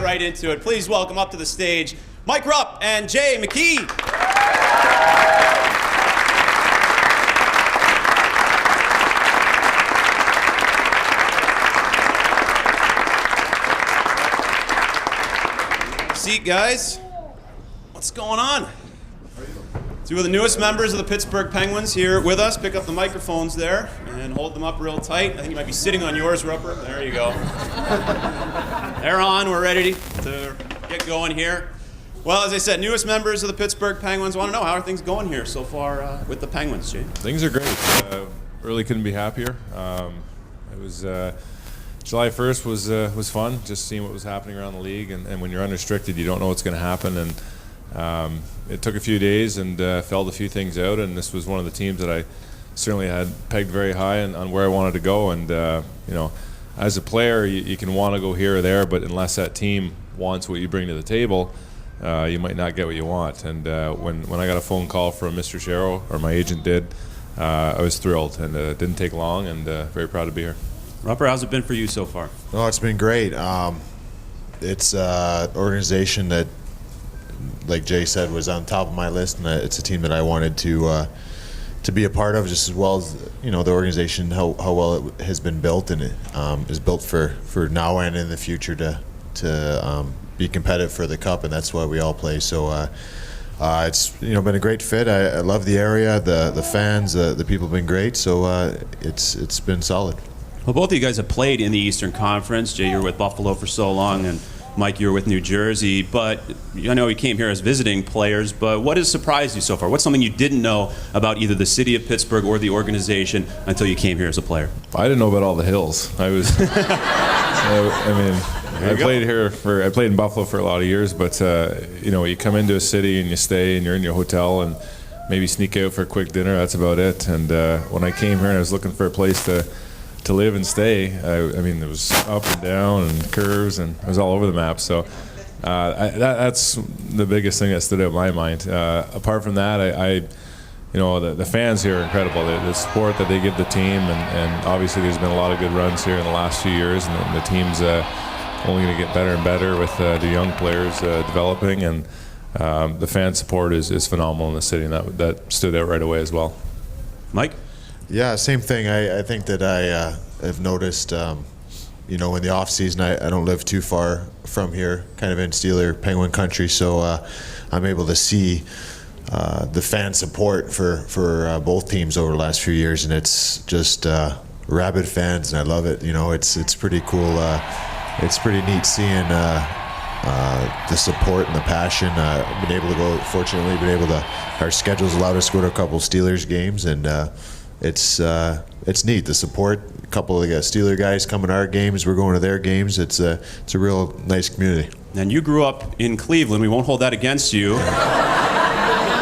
right into it. Please welcome up to the stage Mike Rupp and Mckee. Seat, guys. What's going on? Two of the newest members of the Pittsburgh Penguins here with us. Pick up the microphones there and hold them up real tight. I think you might be sitting on yours, Rupper. There you go. They're on. We're ready to get going here. Well, as I said, newest members of the Pittsburgh Penguins. Want to know, how are things going here so far with the Penguins, Jay? Things are great. Really couldn't be happier. It was July 1st was fun, just seeing what was happening around the league. And when you're unrestricted, you don't know what's going to happen. And it took a few days and felt a few things out. And this was one of the teams that I certainly had pegged very high on where I wanted to go. And as a player, you can want to go here or there, but unless that team wants what you bring to the table, you might not get what you want. And when I got a phone call from Mr. Sherrill, or my agent did, I was thrilled, and it didn't take long, and very proud to be here. Rupper, how's it been for you so far? Oh, it's been great. It's an organization that, like Jay said, was on top of my list, and it's a team that I wanted to be a part of, just as well as the organization, how well it has been built, and it is built for now and in the future to be competitive for the Cup, and that's why we all play. So it's been a great fit. I love the area, the fans, the people have been great. So it's been solid. Well, both of you guys have played in the Eastern Conference. Jay, you were with Buffalo for so long, and Mike, you were with New Jersey. But I know you came here as visiting players, but what has surprised you so far? What's something you didn't know about either the city of Pittsburgh or the organization until you came here as a player? I didn't know about all the hills. I was, I played in Buffalo for a lot of years, but you come into a city and you stay and you're in your hotel and maybe sneak out for a quick dinner. That's about it. And when I came here and I was looking for a place to live and stay, it was up and down and curves, and it was all over the map. So that's the biggest thing that stood out in my mind. Apart from that, the fans here are incredible. The support that they give the team, and obviously there's been a lot of good runs here in the last few years, and the team's only going to get better and better with the young players developing, and the fan support is phenomenal in the city, and that stood out right away as well. Mike? Yeah, same thing. I think that I have noticed, in the off season, I don't live too far from here, kind of in Steeler Penguin country, so I'm able to see the fan support for both teams over the last few years, and it's just rabid fans, and I love it. It's pretty cool. It's pretty neat seeing the support and the passion. Fortunately, our schedule's allowed us to go to a couple Steelers games, and it's neat, the support. A couple of the Steeler guys come to our games, we're going to their games. It's a real nice community. And you grew up in Cleveland. We won't hold that against you.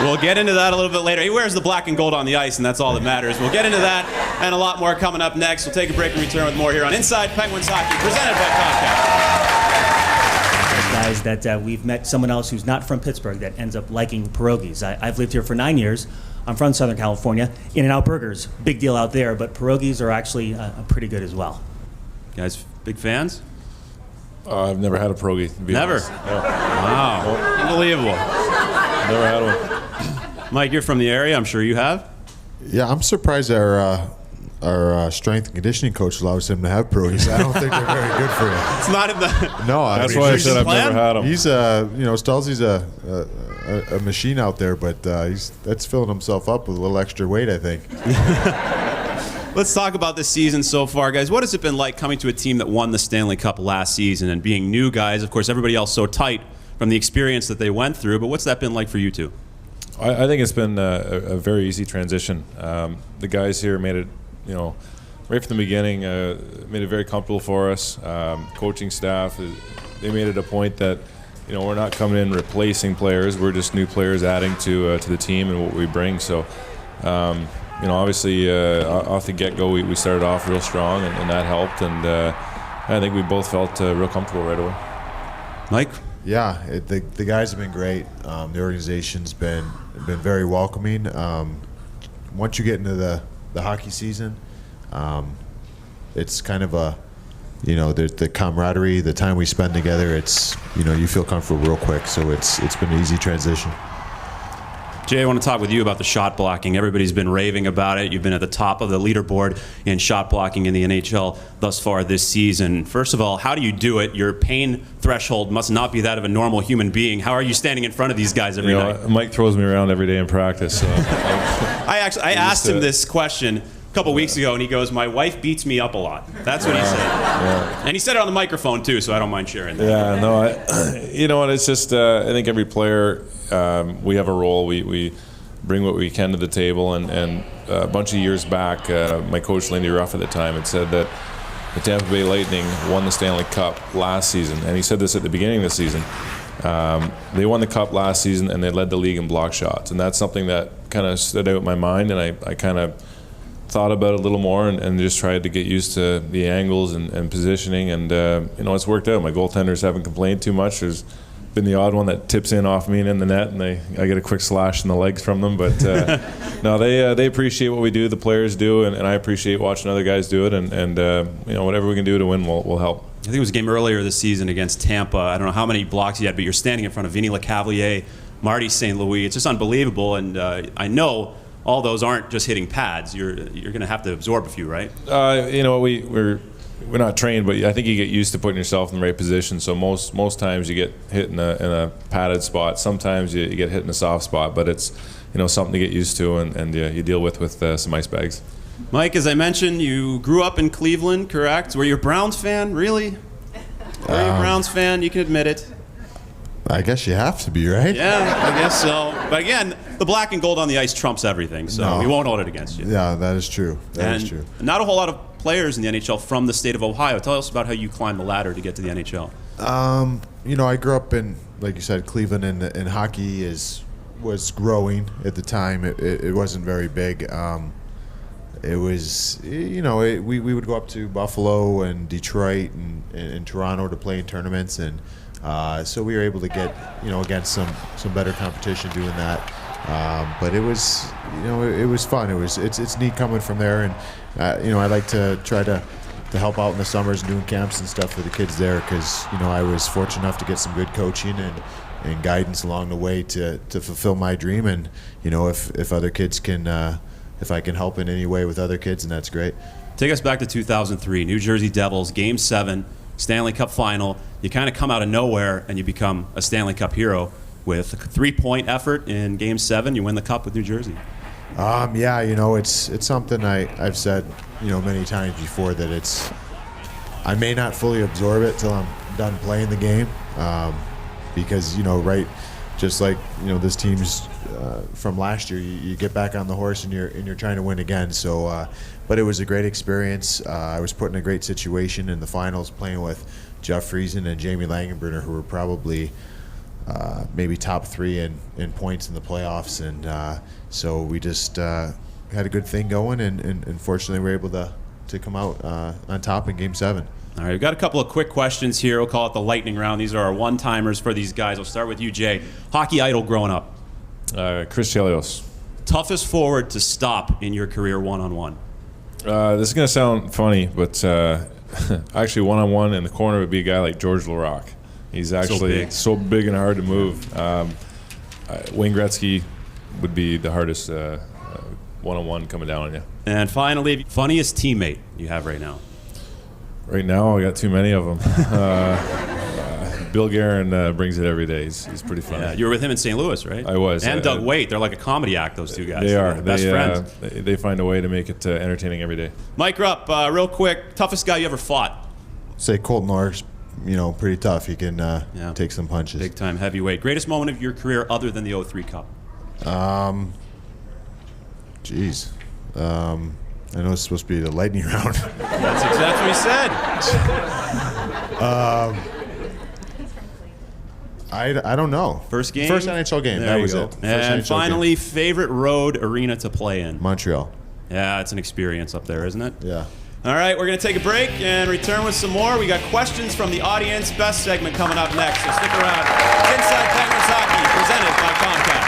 We'll get into that a little bit later. He wears the black and gold on the ice, and that's all that matters. We'll get into that and a lot more coming up next. We'll take a break and return with more here on Inside Penguins Hockey, presented by Comcast. Guys, that we've met someone else who's not from Pittsburgh that ends up liking pierogies. I've lived here for 9 years. I'm from Southern California. In-N-Out Burgers, big deal out there, but pierogies are actually pretty good as well. Guys, big fans? I've never had a pierogi. Never? No. Wow. Unbelievable. Never had one. Mike, you're from the area. I'm sure you have. Yeah, I'm surprised our strength and conditioning coach allows him to have pierogies. I don't think they're very good for you. It's not in the... No, that's why I said I've never had them. He's Stalzy's a machine out there, but that's filling himself up with a little extra weight, I think. Let's talk about this season so far, guys. What has it been like coming to a team that won the Stanley Cup last season and being new guys? Of course, everybody else so tight from the experience that they went through, but what's that been like for you two? I think it's been a very easy transition. The guys here made it, right from the beginning, made it very comfortable for us. Coaching staff, they made it a point that, we're not coming in replacing players. We're just new players adding to the team and what we bring. So, obviously, off the get-go, we started off real strong, and that helped. And I think we both felt real comfortable right away. Mike? Yeah, the guys have been great. The organization's been very welcoming. Once you get into the hockey season, it's kind of a the camaraderie, the time we spend together, it's, you feel comfortable real quick. So it's been an easy transition. Jay, I want to talk with you about the shot blocking. Everybody's been raving about it. You've been at the top of the leaderboard in shot blocking in the NHL thus far this season. First of all, how do you do it? Your pain threshold must not be that of a normal human being. How are you standing in front of these guys every night? Mike throws me around every day in practice. So I asked him this question a couple weeks ago, and he goes, "My wife beats me up a lot." That's what he said. Yeah. And he said it on the microphone, too, so I don't mind sharing that. Yeah, no, you know what? It's just, I think every player, we have a role. We bring what we can to the table. And a bunch of years back, my coach, Lindy Rupp, at the time, had said that the Tampa Bay Lightning won the Stanley Cup last season. And he said this at the beginning of the season. They won the Cup last season, and they led the league in block shots. And that's something that kind of stood out in my mind, and I kind of thought about it a little more and just tried to get used to the angles and positioning, and it's worked out. My goaltenders haven't complained too much. There's been the odd one that tips in off me and in the net, and I get a quick slash in the legs from them. But no, they appreciate what we do. The players do, and I appreciate watching other guys do it. And whatever we can do to win will help. I think it was a game earlier this season against Tampa. I don't know how many blocks you had, but you're standing in front of Vinny Lecavalier, Marty St. Louis. It's just unbelievable, and I know all those aren't just hitting pads. You're going to have to absorb a few, right? We're not trained, but I think you get used to putting yourself in the right position. So most times you get hit in a padded spot. Sometimes you get hit in a soft spot, but it's something to get used to and you deal with some ice bags. Mike, as I mentioned, you grew up in Cleveland, correct? Were you a Browns fan, really? Were you a Browns fan? You can admit it. I guess you have to be, right? Yeah, I guess so. But again, the black and gold on the ice trumps everything, so we won't hold it against you. Yeah, that is true. That is true. Not a whole lot of players in the NHL from the state of Ohio. Tell us about how you climbed the ladder to get to the NHL. I grew up in, like you said, Cleveland, and hockey was growing at the time. It wasn't very big. It was, we would go up to Buffalo and Detroit and Toronto to play in tournaments, and so we were able to get, against some better competition doing that. But it was, it was fun. It's neat coming from there, and I like to try to help out in the summers and doing camps and stuff for the kids there, because I was fortunate enough to get some good coaching and guidance along the way to fulfill my dream. And if other kids can, if I can help in any way with other kids, and that's great. Take us back to 2003, New Jersey Devils, Game 7, Stanley Cup Final. You kind of come out of nowhere and you become a Stanley Cup hero with a 3-point effort in Game 7. You win the Cup with New Jersey. Yeah, it's something I've said, many times before, that I may not fully absorb it till I'm done playing the game, because right, just like this team's from last year, you get back on the horse and you're trying to win again. So, but it was a great experience. I was put in a great situation in the finals, playing with Jeff Friesen and Jamie Langenbrunner, who were probably maybe top 3 in points in the playoffs, and so we just had a good thing going, and fortunately we were able to come out on top in Game 7. All right, we've got a couple of quick questions here. We'll call it the lightning round. These are our one-timers for these guys. We'll start with you, Jay. Hockey idol growing up? Chris Chelios. Toughest forward to stop in your career one-on-one? This is going to sound funny, but actually one-on-one in the corner would be a guy like George Laraque. He's actually so big and hard to move. Wayne Gretzky would be the hardest one-on-one coming down on you. And finally, funniest teammate you have right now? Right now, I got too many of them. Bill Guerin brings it every day. He's pretty funny. Yeah, you were with him in St. Louis, right? I was. And Doug Waite. They're like a comedy act, those two guys. They are. Best friends. They find a way to make it entertaining every day. Mike Rupp, real quick, toughest guy you ever fought? Say Colton Orr's, pretty tough. He can take some punches. Big time heavyweight. Greatest moment of your career other than the 03 Cup? I know it's supposed to be the lightning round. That's exactly what he said. I don't know. First game? First NHL game. There that you was go. it. And finally, favorite road arena to play in? Montreal. Yeah, it's an experience up there, isn't it? Yeah. All right, we're going to take a break and return with some more. We got questions from the audience. Best segment coming up next, so stick around. Inside Penguins Hockey, presented by Comcast.